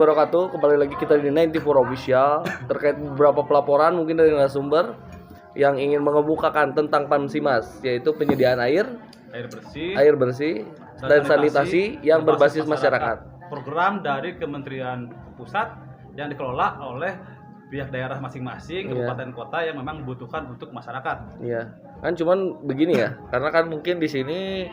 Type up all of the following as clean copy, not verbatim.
Wabarakatuh, kembali lagi kita di 94 Official terkait beberapa pelaporan mungkin dari narasumber yang ingin mengemukakan tentang PAMSIMAS, yaitu penyediaan air bersih dan sanitasi yang berbasis masyarakat. Program dari Kementerian Pusat yang dikelola oleh pihak daerah masing-masing, kabupaten kota yang memang membutuhkan untuk masyarakat. Iya, kan cuman begini ya, karena kan mungkin di sini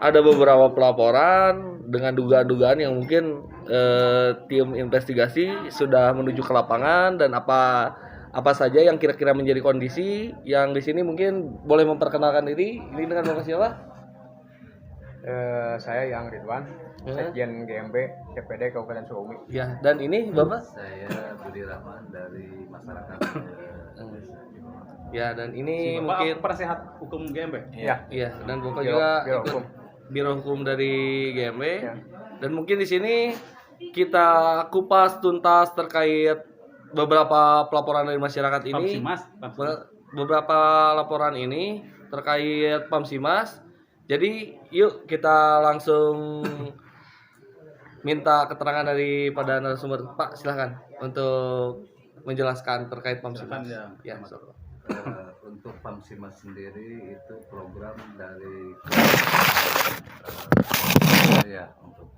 ada beberapa pelaporan dengan dugaan-dugaan yang mungkin tim investigasi sudah menuju ke lapangan dan apa saja yang kira-kira menjadi kondisi yang di sini. Mungkin boleh memperkenalkan diri. Ini dengan Bapak siapa? Saya Yang Ridwan, Sekjen GMB CPD Kabupaten Sukabumi. Ya, dan ini Bapak? Saya Budi Rahman dari masyarakat. Ya, dan ini Bapak mungkin penasehat hukum GMB. Iya. iya, dan Bapak Biro- juga Biro ikut Hukum. Biro Hukum dari GMB. Ya. Dan mungkin di sini kita kupas tuntas terkait beberapa pelaporan dari masyarakat ini. PAMSIMAS. Beberapa laporan ini terkait PAMSIMAS. Jadi yuk kita langsung minta keterangan daripada narasumber. Pak, silahkan untuk menjelaskan terkait PAMSIMAS. Silakan, Ya, Untuk PAMSIMAS sendiri itu program dari ya untuk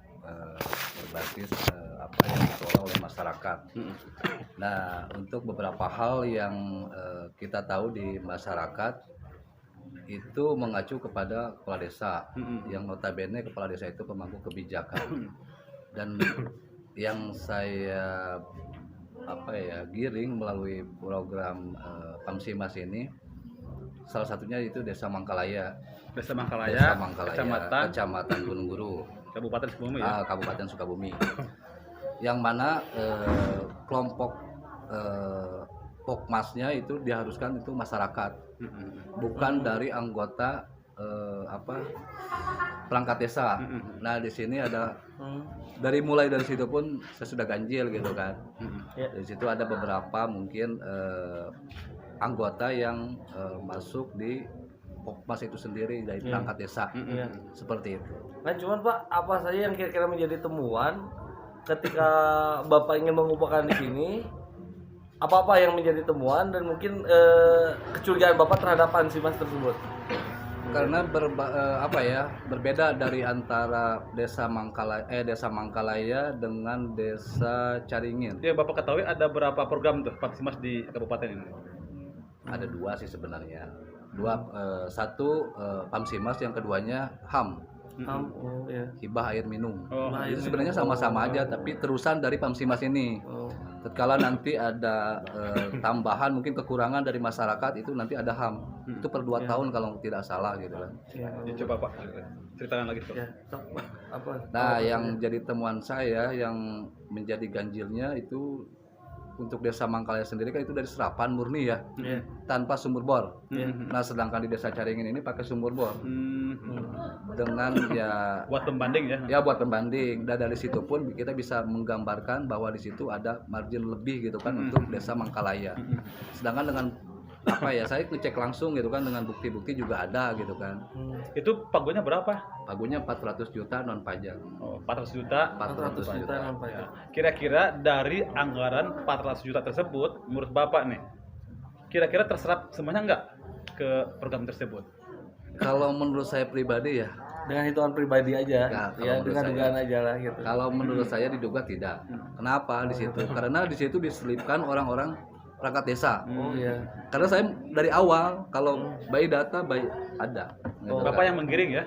berbasis apa yang dikelola oleh masyarakat. Nah, untuk beberapa hal yang kita tahu di masyarakat itu mengacu kepada kepala desa, yang notabene kepala desa itu pemangku kebijakan. Dan yang saya giring melalui program PAMSIMAS ini, salah satunya itu Desa Mangkalaya, Desa Mangkalaya, Kecamatan Gunung Guru, Kabupaten Sukabumi ya. Kabupaten Sukabumi, yang mana kelompok Pokmasnya itu diharuskan itu masyarakat, bukan dari anggota perangkat desa. Nah, di sini ada mulai dari situ pun saya sudah ganjil gitu kan. Di situ ada beberapa mungkin anggota yang masuk di Pokmas itu sendiri dari perangkat desa. Seperti itu. Nah, cuman Pak, apa saja yang kira-kira menjadi temuan ketika Bapak ingin mengumpulkan di sini? Apa-apa yang menjadi temuan dan mungkin kecurigaan Bapak terhadap PAMSIMAS tersebut? Karena berbeda dari antara Desa Mangkalaya dengan Desa Caringin. Ya, Bapak ketahui ada berapa program tuh PAMSIMAS di kabupaten ini? Ada dua sih sebenarnya. Satu PAMSIMAS, yang keduanya HAM. Hibah air minum. Itu sebenarnya sama-sama aja, tapi terusan dari PAMSIMAS ini. Tatkala nanti ada tambahan mungkin kekurangan dari masyarakat, itu nanti ada HAM. Itu per 2 tahun kalau tidak salah gitu kan. Ya, coba Pak ceritakan lagi tuh. Nah, yang jadi temuan saya yang menjadi ganjilnya itu untuk Desa Mangkalaya sendiri kan itu dari serapan murni ya, tanpa sumur bor. Nah, sedangkan di Desa Caringin ini pakai sumur bor. Dengan ya Buat pembanding ya. Ya, buat pembanding. Dan dari situ pun kita bisa menggambarkan bahwa di situ ada margin lebih gitu kan untuk Desa Mangkalaya. Sedangkan dengan saya ngecek langsung gitu kan, dengan bukti-bukti juga ada gitu kan. Itu pagunya berapa? Pagunya 400 juta non pajak. Oh, 400 juta. 400 juta. Ya. Kira-kira dari anggaran 400 juta tersebut, menurut Bapak nih, kira-kira terserap semuanya nggak ke program tersebut? Kalau menurut saya pribadi ya, Dengan hitungan pribadi aja, Ya, kalau menurut dengan saya. dugaan aja lah gitu. kalau menurut saya diduga tidak. Kenapa di situ? Karena di situ diselipkan orang-orang perangkat desa. Karena saya dari awal kalau bayi data ada. Gitu Bapak kan. yang menggiring ya?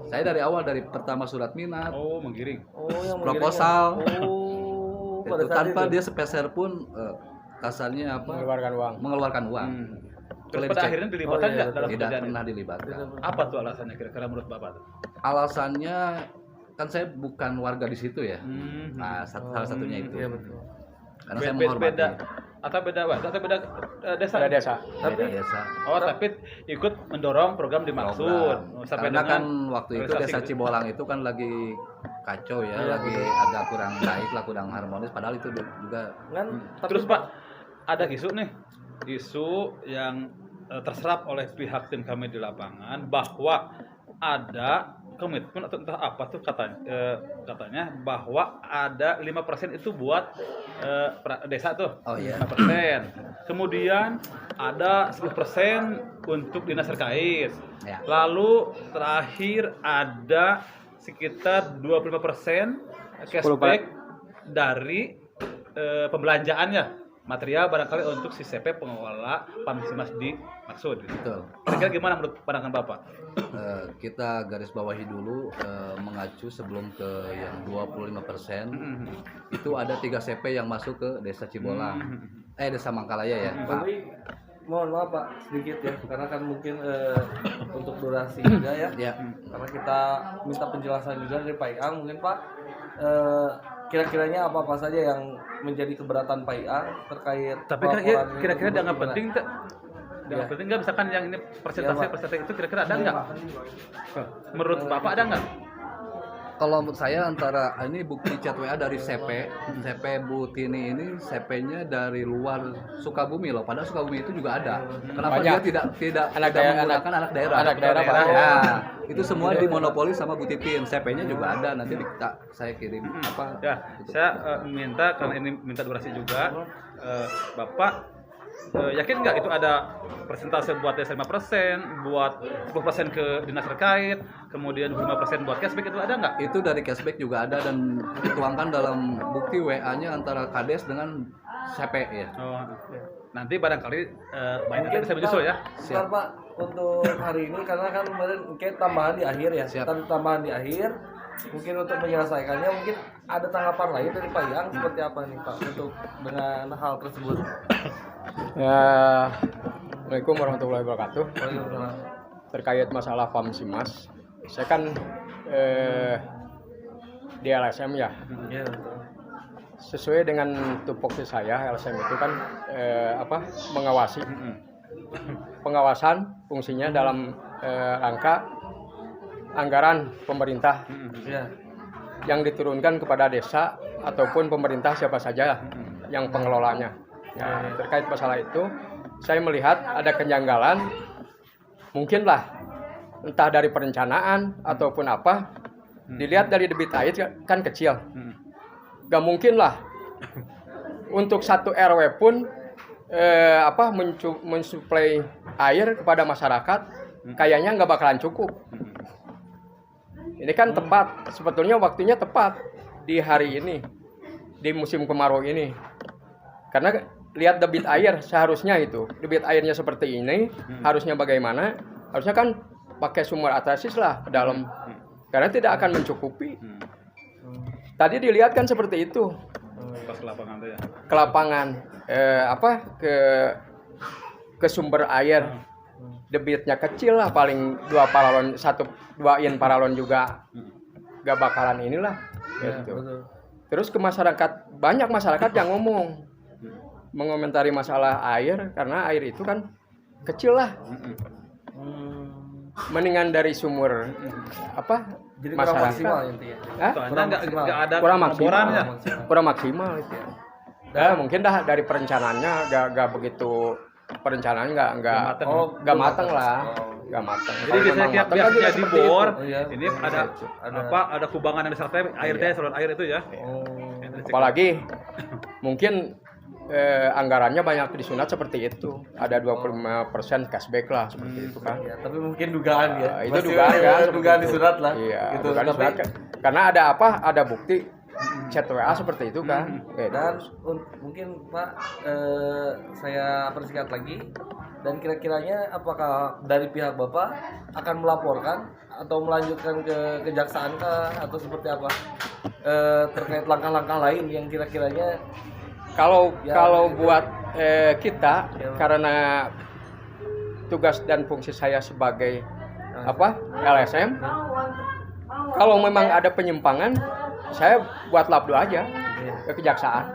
Saya dari awal, dari pertama surat minat, Oh, menggiring. Yang proposal, pada itu saat tanpa itu. dia sepeser pun kasarnya mengeluarkan uang. Terus Boleh pada dicek. akhirnya dilibatkan nggak dalam Tidak pekerjaan pernah itu? dilibatkan. Apa tuh alasannya kira-kira menurut Bapak tuh? Alasannya kan saya bukan warga di situ ya. Nah, salah satunya itu. Iya, betul. Karena saya menghormati. Beda atau beda Pak? Atau beda desa? Beda desa. Beda desa. Oh, tapi ikut mendorong program dimaksud. Program. Sampai Karena dengan kan waktu itu realisasi Desa gitu. Cibolang itu kan lagi kacau ya, lagi agak kurang baik lah, kurang harmonis. Padahal itu juga Terus Pak, ada isu nih, isu yang terserap oleh pihak tim kami di lapangan bahwa ada komitmen atau entah apa tuh katanya bahwa ada 5% itu buat desa tuh. Oh iya. 5%. Kemudian ada 10% untuk dinas terkait. Ya. Lalu terakhir ada sekitar 25% cashback dari pembelanjaannya, material barangkali untuk si CP pengelola Pamsimas dimaksud. Betul. Kira-kira gimana menurut pandangan Bapak? Kita garis bawahi dulu mengacu sebelum ke yang 25%. Itu ada 3 CP yang masuk ke Desa Cibolang. Desa Mangkalaya ya. Tapi mohon maaf Pak sedikit ya, karena kan mungkin untuk durasi juga ya. Ya. Karena kita minta penjelasan juga dari Pak Iang, mungkin Pak kira-kiranya apa saja yang menjadi keberatan Pak Iang terkait Tapi laporan ini kira-kira tersebut, dianggap gimana? penting tak? Dianggap Iya. penting nggak, misalkan yang ini persentase Iya, Pak. itu kira-kira ada nggak? Menurut Bapak ada nggak? Kalau menurut saya antara ini bukti chat WA dari CP Bu Tini ini CP-nya dari luar Sukabumi loh. Padahal Sukabumi itu juga ada. Kenapa Banyak. dia tidak Anak tidak daerah, menggunakan anak daerah? anak daerah, Pak. Ya, itu semua dimonopoli sama Bu Titin. CP-nya juga ada. Nanti saya kirim apa? Ya, saya minta karena ini minta durasi juga, Bapak yakin nggak itu ada persentase buat desa 5%, buat 10% ke dinas terkait, kemudian 5% buat cashback, itu ada nggak? Itu dari cashback juga ada dan dituangkan dalam bukti WA-nya antara Kades dengan CP ya. Oh, nanti barangkali banyak bisa menyusul ya. Bentar Pak, untuk hari ini karena kan kemarin mungkin tambahan di akhir ya. Siap. Tapi tambahan di akhir mungkin untuk menyelesaikannya mungkin ada tanggapan lain dari Pak Iang seperti apa nih Pak untuk dengan hal tersebut. Ya, Assalamualaikum warahmatullahi wabarakatuh. Waalaikumsalam. Terkait masalah Pamsimas, saya kan di LSM ya. Iya betul. Sesuai dengan tupoksi saya, LSM itu kan mengawasi. Pengawasan fungsinya dalam rangka anggaran pemerintah Iya. yang diturunkan kepada desa ataupun pemerintah siapa saja yang pengelolanya. Nah, terkait masalah itu, saya melihat ada kejanggalan, mungkinlah entah dari perencanaan ataupun apa. Dilihat dari debit air kan kecil, gak mungkin lah untuk satu RW pun mensuplai air kepada masyarakat, kayaknya nggak bakalan cukup. Ini kan tepat, sebetulnya waktunya tepat di hari ini, di musim kemarau ini. Karena lihat debit air seharusnya itu, debit airnya seperti ini, harusnya bagaimana? Harusnya kan pakai sumber atrasis lah ke dalam, karena tidak akan mencukupi. Tadi dilihat kan seperti itu, Pas ke lapangan tuh ya. ke lapangan, ke sumber air, debitnya kecil lah, paling 2 in paralon juga gak bakalan inilah. Gitu. Betul. Terus ke masyarakat, banyak masyarakat yang mengomentari masalah air, karena air itu kan kecil lah, mendingan dari sumur Jadi kurang masyarakat. maksimal intinya. Hah? Soalnya nggak ada Kurang maksimal. pengeborannya. Kurang maksimal itu. Mungkin dah dari perencanaannya gak begitu, perencanaan nggak belum matang lah, Oh. nggak matang. Jadi Kalau biasanya memang matang kan biasanya tidak di seperti bor, itu. Iya. ini ada kubangan yang disertai air teh, saluran air itu ya. Oh. Apalagi mungkin anggarannya banyak disunat seperti itu, ada 25% cashback lah seperti itu kan. Ya, tapi mungkin dugaan ya. Itu Masih dugaan kan, dugaan seperti itu. disurat lah. Iya, Gitu. dugaan Tapi disurat kan. Karena ada bukti chat WA seperti itu kan. dan mungkin Pak saya persingkat lagi, dan kira-kiranya apakah dari pihak Bapak akan melaporkan atau melanjutkan ke kejaksaan kah atau seperti apa terkait langkah-langkah lain yang kira-kiranya Kalau Ya, gitu. buat kita, Ya. karena tugas dan fungsi saya sebagai LSM, kalau memang ada penyimpangan, saya buat labdo aja ke kejaksaan.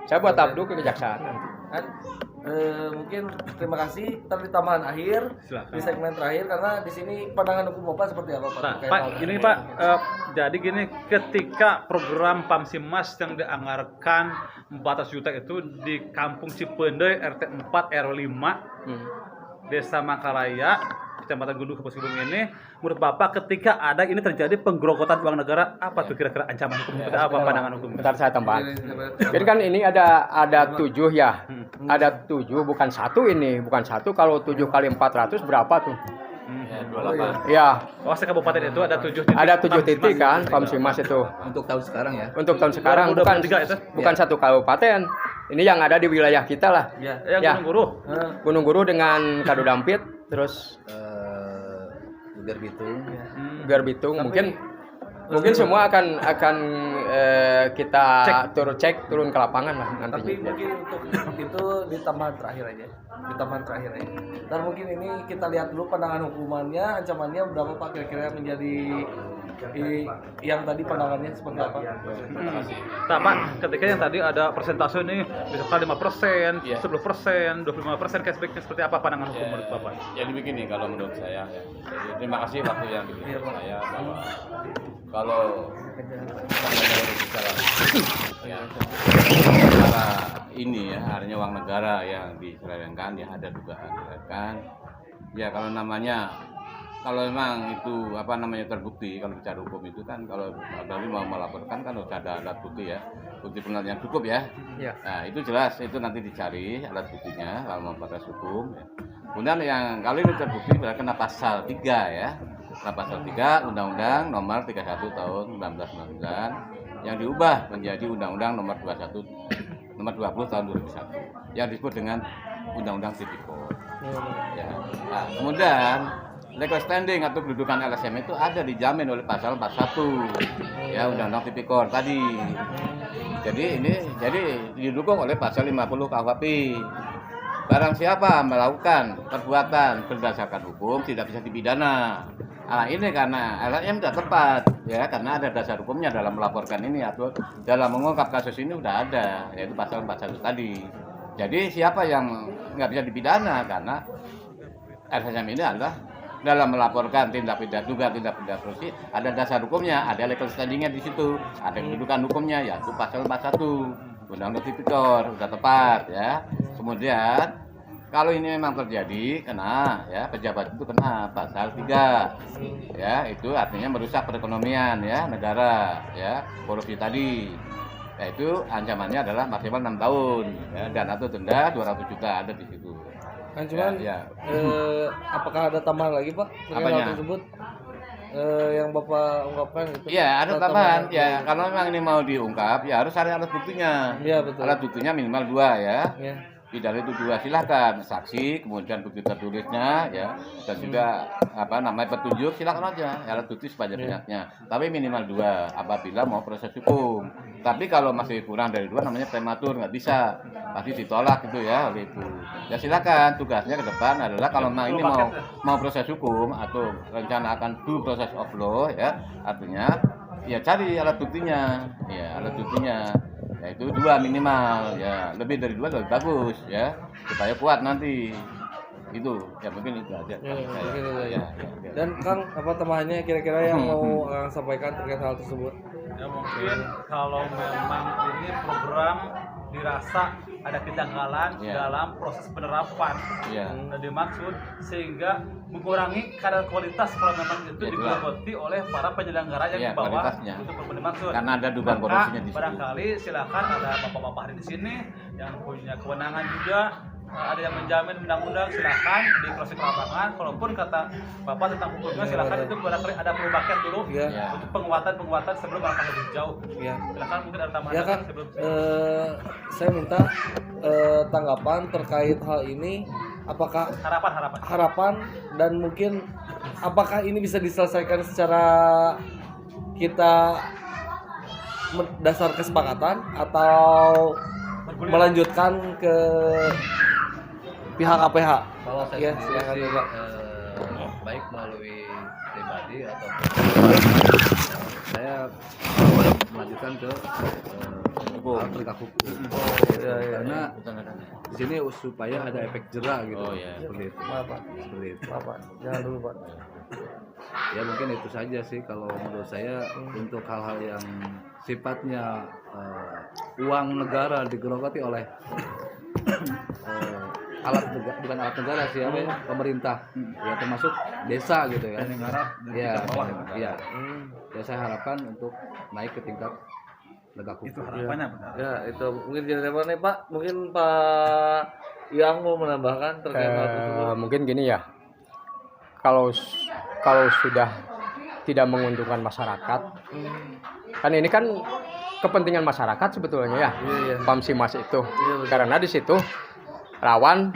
Saya buat labdo ke kejaksaan nanti. kan mungkin terima kasih. Tapi tambahan akhir Silakan. di segmen terakhir, karena di sini pandangan hukum Bapak seperti apa Pak? Nah, terkait Pak, hal ini tersebut? Pak, jadi gini, ketika program Pamsimas yang dianggarkan 400 juta itu di Kampung Cipendey RT 4 RW 5 Desa Makalaya, Kecamatan Gunung Kabupaten Gunung ini, menurut Bapak ketika ada ini terjadi penggerogotan uang negara, apa tuh kira-kira ancaman hukum? Ada apa pandangan hukum? Bentar saya tambah. Jadi kan ini ada 7 ya. Ada 7 bukan 1 ini, bukan 1. Kalau 7 kali 400 berapa tuh? Ya, Oh, sekabupaten itu ada 7 titik. ada 7 titik kan, Kamsimas itu. Untuk tahun sekarang ya. Untuk tahun sekarang bukan 2023 itu? bukan satu kabupaten. Ini yang ada di wilayah kita lah. Ya. Ya, Gunung Guru. Gunung Guru dengan Kadu Dampit, terus Geger Bitung. Geger Bitung. Mungkin semua akan kita turun ke lapangan lah Tapi nantinya. mungkin untuk itu di tambahan terakhir aja. Dan mungkin ini kita lihat dulu pandangan hukumannya, ancamannya berapa Pak kira-kira menjadi yang tadi pandangannya seperti apa? Nah, Pak, ketika yang tadi ada persentase nih, misalkan 5%, 10%, 25% cashbacknya seperti apa pandangan hukum menurut Bapak? Jadi begini kalau menurut saya ya. Jadi, terima kasih waktu yang diberikan saya bahwa kalau ya, negara ini ya artinya uang negara yang diselewengkan ya ada dugaan kan ya kalau namanya kalau memang itu apa namanya terbukti kalau bicara hukum itu kan kalau apalagi mau melaporkan kan harus ada alat bukti ya bukti penelitian yang cukup ya. Nah itu jelas itu nanti dicari alat buktinya kalau mau proses hukum ya. Kemudian yang kalau ini terbukti berarti kena pasal 3 ya. Kena pasal 3 Undang-Undang Nomor 31 Tahun 1999 yang diubah menjadi Undang-Undang Nomor 20 Tahun 2001 yang disebut dengan Undang-Undang Tipikor. Ya. Nah, kemudian legal standing atau kedudukan LSM itu ada dijamin oleh pasal 41 ya Undang-Undang Tipikor tadi. Jadi didukung oleh pasal 50 KUHP. Barang siapa melakukan perbuatan berdasarkan hukum tidak bisa dipidana. Nah, ini karena LSM tidak tepat ya karena ada dasar hukumnya dalam melaporkan ini atau dalam mengungkap kasus ini sudah ada yaitu pasal 41 tadi. Jadi siapa yang nggak bisa dipidana karena LSM ini adalah dalam melaporkan tindak pidana korupsi ada dasar hukumnya, ada legal standingnya di situ, ada kedudukan hukumnya yaitu pasal 41 Undang-Undang Tipikor sudah tepat ya. Kemudian kalau ini memang terjadi kena ya pejabat itu kena pasal 3 ya itu artinya merusak perekonomian ya negara ya korupsi tadi. Yaitu ancamannya adalah maksimal 6 tahun ya, dan atau denda 200 juta ada di situ. Kan cuman apakah ada tambahan lagi Pak? Apanya? Hal tersebut yang Bapak ungkapkan gitu. Iya, ada tambahan. Ya, kalau memang ini mau diungkap, ya harus ada alat buktinya. Iya, betul. Alat buktinya minimal 2 ya. Iya. Tidak itu 2 silakan saksi, kemudian bukti tertulisnya ya, dan juga apa namanya petunjuk silakan aja alat bukti sebanyak-banyaknya. Tapi minimal 2 apabila mau proses hukum. Tapi kalau masih kurang dari 2 namanya prematur nggak bisa, pasti ditolak gitu ya oleh itu. Ya silakan tugasnya ke depan adalah kalau memang ini mau proses hukum atau rencana akan due process of law ya, artinya ya cari alat buktinya, ya alat buktinya. Ya itu 2 minimal ya lebih dari 2 lebih bagus ya supaya kuat nanti itu ya mungkin itu aja ya. Dan Kang apa tambahannya kira-kira yang mau Kang sampaikan terkait hal tersebut? Ya mungkin kalau memang ini program dirasa ada kejanggalan dalam proses penerapan yang dimaksud sehingga mengurangi kadar kualitas kalau memang itu digerogoti oleh para penyelenggara yang di bawah untuk dimaksud. Karena ada dugaan korupsinya di situ. Barangkali silakan ada bapak-bapak di sini yang punya kewenangan juga ada yang menjamin undang-undang silakan di proses lapangan. Kalaupun kata bapak tentang hukumnya silakan itu barangkali ada perubahan dulu untuk penguatan sebelum langkah lebih jauh. Silakan mungkin ada tambahan ya kan sebelum saya minta tanggapan terkait hal ini. Apakah harapan dan mungkin apakah ini bisa diselesaikan secara kita dasar kesepakatan atau melanjutkan ke pihak APH? Kalau saya Ya, sendiri silakan sih, Pak. baik melalui pribadi atau saya melanjutkan ke penegak hukum. Karena di sini supaya ada efek jerah gitu. Seperti itu. Seperti itu. Pak, jangan dulu Pak. Ya mungkin itu saja sih kalau menurut saya untuk hal-hal yang sifatnya uang negara digerogoti oleh bukan alat negara sih, apa ya, pemerintah, ya termasuk desa gitu ya. negara Ya, bawah ya. Ya saya harapkan untuk naik ke tingkat negara itu hukum. harapannya benar. Ya, itu mungkin jadi apa nih Pak? Mungkin Pak yang mau menambahkan terkait hal tersebut. Mungkin gini ya, kalau sudah tidak menguntungkan masyarakat, kan ini kan kepentingan masyarakat sebetulnya ya, Iya. Pamsimas itu, betul. karena di situ rawan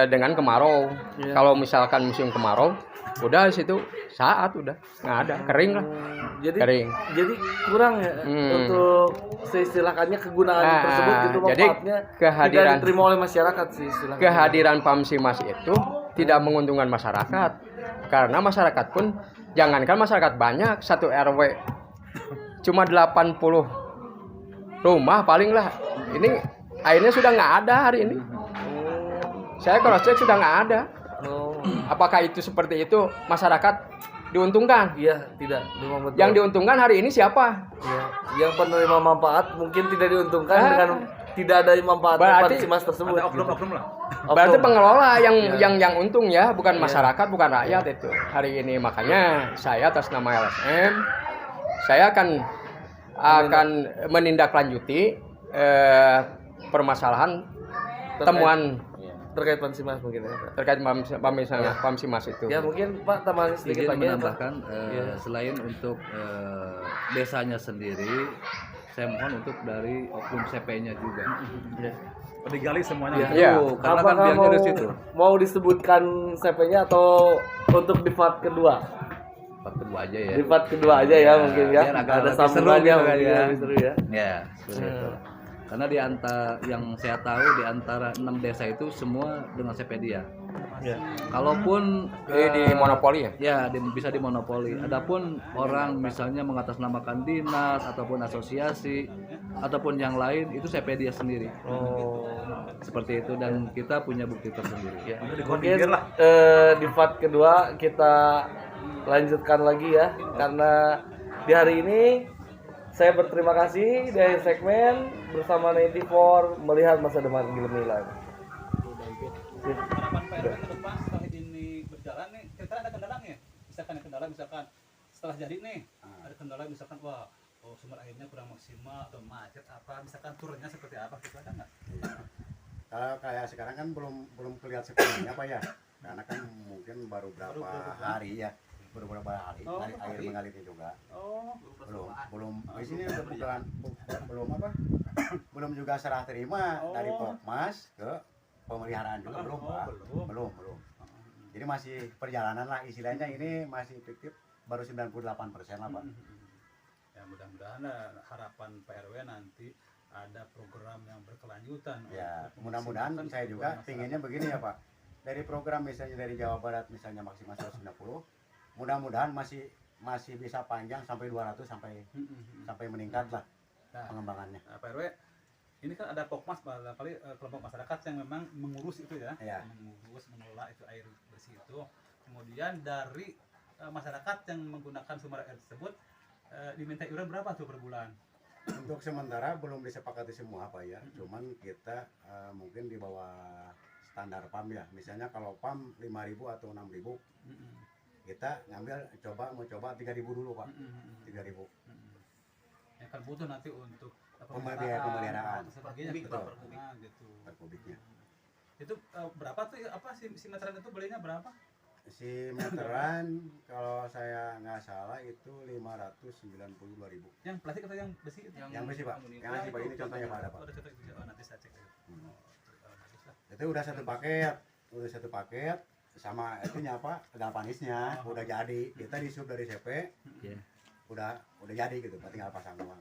dengan kemarau. Iya. Kalau misalkan musim kemarau, udah di situ saat udah nggak ada, kering lah, Jadi kering. jadi kurang ya untuk seistilahkannya kegunaan Nah, tersebut gitu jadi manfaatnya kehadiran- tidak diterima oleh masyarakat sih istilahnya. Kehadiran Pamsimas itu tidak menguntungkan masyarakat, karena masyarakat pun, jangankan masyarakat banyak, satu RW cuma 80 rumah paling lah, ini airnya sudah nggak ada hari ini. Saya cross check sudah nggak ada. Oh, Apakah itu seperti itu masyarakat diuntungkan? iya tidak memang betul. Yang diuntungkan hari ini siapa? Iya. Yang penerima manfaat mungkin tidak diuntungkan dengan tidak ada manfaat Berarti Pamsimas tersebut. Ada oknum-oknum lah. Berarti Oknum. pengelola Iya. yang untung ya, bukan masyarakat, bukan rakyat itu hari ini. Makanya saya atas nama LSM, saya akan menindaklanjuti permasalahan temuan terkait Pamsimas mungkin ya Pak. terkait Pamsimas itu. Ya mungkin Pak tambahin sedikit Izin lagi ya, Pak. menambahkan selain untuk desanya sendiri, saya mohon untuk dari oknum CP-nya juga. Digali semuanya. Iya. Karena kan Apakah biangnya mau, di situ. mau disebutkan CP-nya atau untuk di part kedua? Part kedua aja ya. Di part kedua aja ya, mungkin ya. biar agak Ada lebih seru sambungannya gitu kan mungkin ya. lebih seru ya. Ya, seperti itu. Karena di antara yang saya tahu di antara 6 desa itu semua dengan CP dia. Ya. Kalaupun Di monopoli ya. ya bisa dimonopoli. Adapun orang misalnya mengatasnamakan dinas ataupun asosiasi ataupun yang lain itu CP dia sendiri. Oh. Seperti itu dan kita punya bukti tersendiri. Ya. Udah Mungkin dikoordinir lah. di part kedua kita lanjutkan lagi ya, karena di hari ini saya berterima kasih dari segmen bersama 94 melihat masa depan Gilemilan. Harapan PRW ke depan setelah ini berjalan nih, kira-kira ada kendala nggak ya? Misalkan ada kendala, misalkan setelah jadi nih, ada kendala misalkan wah, sumber airnya kurang maksimal atau macet apa, misalkan turunnya seperti apa, gitu ada nggak? Kalau kayak sekarang kan belum kelihatan sepenuhnya Pak ya, karena kan mungkin baru berapa hari ya, baru beberapa hari, Oh, air hari. mengalirnya juga. Oh, Belum di sini udah belum apa? Belum juga serah terima dari Pokmas ke pemeliharaan juga belum Pak. Belum. Jadi masih perjalanan lah istilahnya, ini masih fiktif baru 98% lah Pak. ya mudah-mudahan harapan PRW nanti ada program yang berkelanjutan. Ya, untuk mudah-mudahan memaksimalkan saya juga kebutuhan pinginnya begini ya Pak. Dari program misalnya dari Jawa Barat misalnya maksimal 190, mudah-mudahan masih bisa panjang sampai 200 sampai meningkat lah Nah, pengembangannya. PRW ini kan ada Pokmas barangkali kelompok masyarakat yang memang mengurus itu ya, Ya. mengurus mengelola itu air bersih itu. Kemudian dari masyarakat yang menggunakan sumber air tersebut diminta iuran berapa tuh per bulan? Untuk sementara belum disepakati semua Pak ya. Cuman kita mungkin di bawah standar PAM ya. Misalnya kalau PAM 5.000 atau 6.000, kita mau coba 3.000 dulu Pak. 3.000. Ya kan butuh nanti untuk Pemeliharaan. dan sebagainya Kubik, gitu. betul. Nah, gitu. Per kubiknya. Itu berapa tuh apa si meteran itu belinya berapa? Si meteran kalau saya nggak salah itu 592.000. Yang plastik atau yang besi itu? Yang besi Pak. Yang besi Pak, ini contohnya Pak ada Pak. Ada contoh itu. Nanti saya cek. Bagus lah. Itu udah satu paket sama itunya apa galvanisnya udah jadi, kita disub dari CP Iya. udah jadi gitu, tinggal pasang doang.